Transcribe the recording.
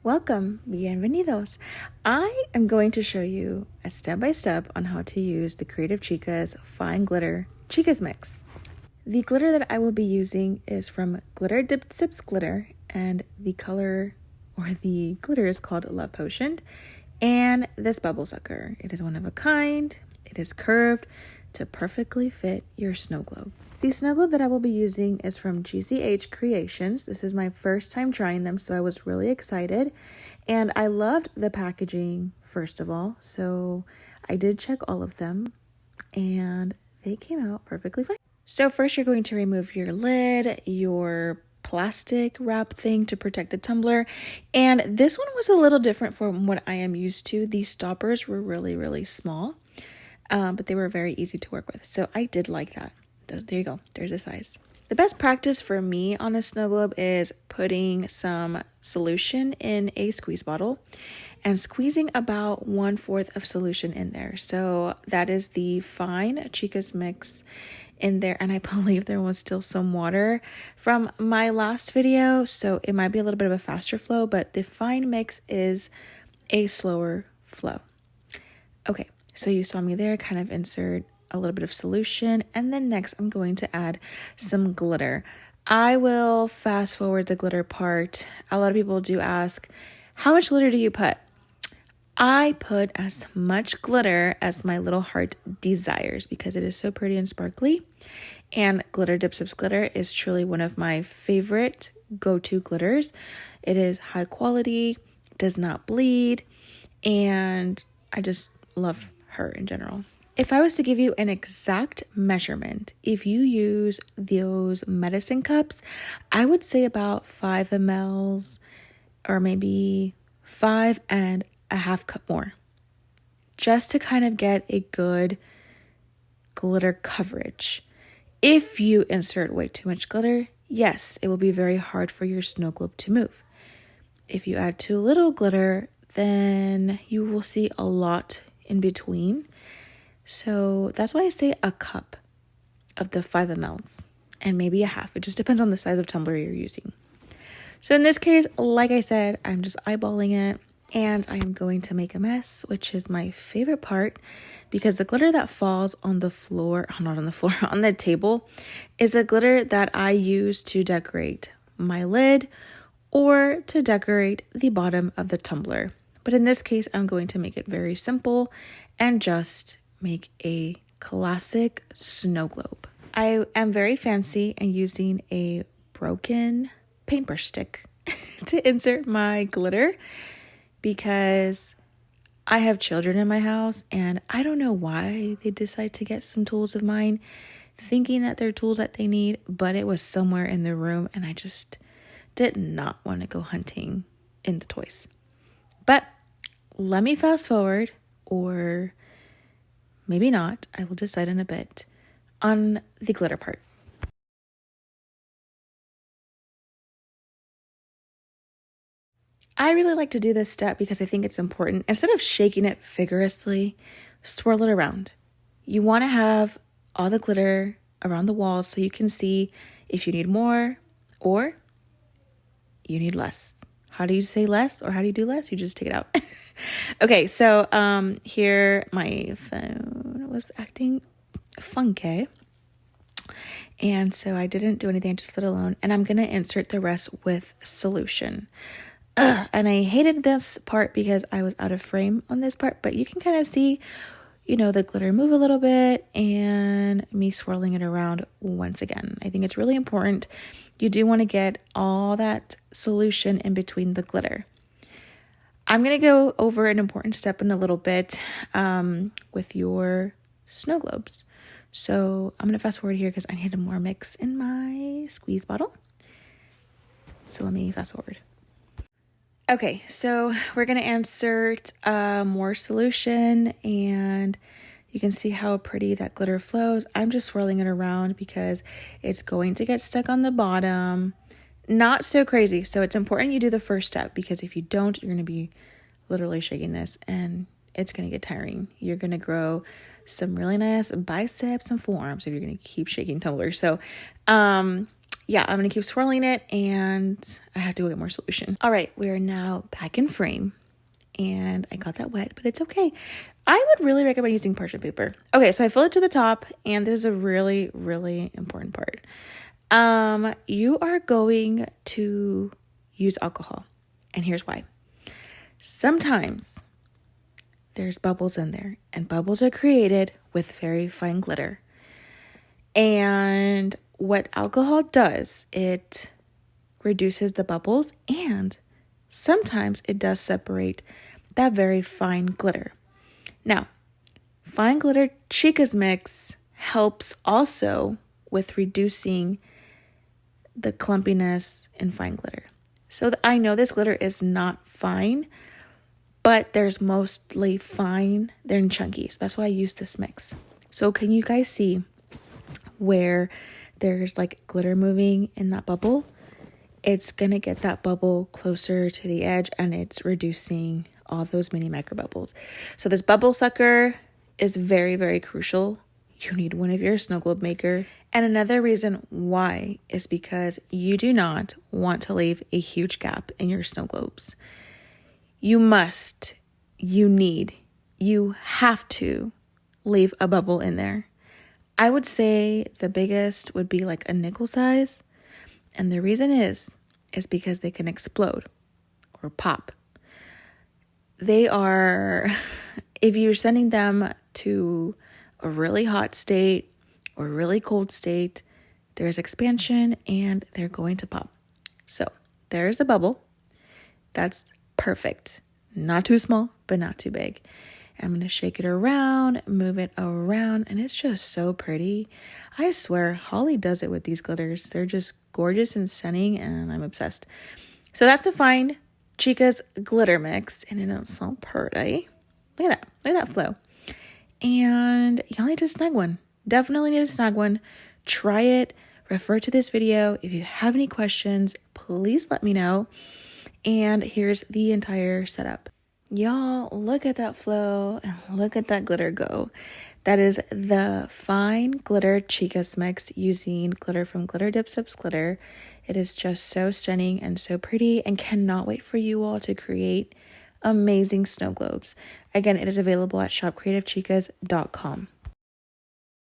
Welcome, bienvenidos. I am going to show you a step-by-step on how to use the Creative Chicas Fine Glitter Chicas Mix. The glitter that I will be using is from Glitter Dip Sips Glitter, and the color or the glitter is called Love Potion, and this bubble sucker. It is one of a kind, it is curved to perfectly fit your snow globe. The snow globe that I will be using is from GCH Creations. This is my first time trying them, so I was really excited. And I loved the packaging, first of all. So I did check all of them, and they came out perfectly fine. So first you're going to remove your lid, your plastic wrap thing to protect the tumbler. And this one was a little different from what I am used to. These stoppers were really small, but they were very easy to work with. So I did like that. There you go. There's the size. The best practice for me on a snow globe is putting some solution in a squeeze bottle and squeezing about 1/4 of solution in there. So that is the Fine Chicas Mix in there. And I believe there was still some water from my last video, so it might be a little bit of a faster flow, but the Fine Mix is a slower flow. Okay, so you saw me there kind of insert a little bit of solution, and then next I'm going to add some glitter. I will fast forward the glitter part. A lot of people do ask, how much glitter do you put? I put as much glitter as my little heart desires because it is so pretty and sparkly. And Glitter Dip Sips Glitter is truly one of my favorite go-to glitters. It is high quality, does not bleed, and I just love her in general. If I was to give you an exact measurement, if you use those medicine cups, I would say about 5 mLs or maybe 5.5 cups more, just to kind of get a good glitter coverage. If you insert way too much glitter, yes, it will be very hard for your snow globe to move. If you add too little glitter, then you will see a lot in between. So that's why I say a cup of the 5 mLs and maybe a half. It just depends on the size of tumbler you're using. So in this case, like I said, I'm just eyeballing it and I am going to make a mess, which is my favorite part because the glitter that falls on the floor, not on the floor, on the table is a glitter that I use to decorate my lid or to decorate the bottom of the tumbler. But in this case, I'm going to make it very simple and just make a classic snow globe. I am very fancy and using a broken paintbrush stick to insert my glitter because I have children in my house and I don't know why they decide to get some tools of mine thinking that they're tools that they need, but it was somewhere in the room and I just did not want to go hunting in the toys. But let me fast forward, or maybe not, I will decide in a bit, on the glitter part. I really like to do this step because I think it's important. Instead of shaking it vigorously, swirl it around. You want to have all the glitter around the walls so you can see if you need more or you need less. How do you say less or how do you do less? You just take it out. Okay, so here my phone was acting funky. And so I didn't do anything, I just let it alone. And I'm going to insert the rest with solution. And I hated this part because I was out of frame on this part. But you can kind of see, the glitter move a little bit and me swirling it around once again. I think it's really important. You do want to get all that solution in between the glitter. I'm going to go over an important step in a little bit with your snow globes. So I'm going to fast forward here because I needed more mix in my squeeze bottle. So let me fast forward. Okay, so we're going to insert more solution and you can see how pretty that glitter flows. I'm just swirling it around because it's going to get stuck on the bottom. Not so crazy. So it's important you do the first step because if you don't, you're going to be literally shaking this and it's going to get tiring. You're going to grow some really nice biceps and forearms if you're going to keep shaking tumblers. So yeah, I'm going to keep swirling it, and I have to go get more solution. All right, we are now back in frame, and I got that wet, but it's okay. I would really recommend using parchment paper. Okay, so I fill it to the top, and this is a really, really important part. You are going to use alcohol, and here's why. Sometimes there's bubbles in there, and bubbles are created with very fine glitter. And what alcohol does, it reduces the bubbles, and sometimes it does separate that very fine glitter. Now, fine glitter Chicas mix helps also with reducing the clumpiness in fine glitter. So I know this glitter is not fine, but there's mostly fine, they're in chunky. So that's why I use this mix. So can you guys see where there's like glitter moving in that bubble? It's gonna get that bubble closer to the edge, and it's reducing all those mini micro bubbles. So this bubble sucker is very, very crucial. You need one of your snow globe maker. And another reason why is because you do not want to leave a huge gap in your snow globes. You have to leave a bubble in there. I would say the biggest would be like a nickel size. And the reason is because they can explode or pop. They are, if you're sending them to a really hot state or really cold state, there's expansion and they're going to pop. So there's a bubble. That's perfect. Not too small, but not too big. I'm going to shake it around, move it around, and it's just so pretty. I swear, Holly does it with these glitters. They're just gorgeous and stunning, and I'm obsessed. So that's the Fine Chicas glitter mix, and it looks so pretty. Look at that. Look at that flow. And y'all need to snag one. Definitely need to snag one. Try it. Refer to this video. If you have any questions, please let me know. And here's the entire setup. Y'all, look at that flow and look at that glitter go. That is the Fine Glitter Chicas mix using glitter from Glitter Dip Sips Glitter. It is just so stunning and so pretty, and cannot wait for you all to create amazing snow globes. Again, it is available at shopcreativechicas.com.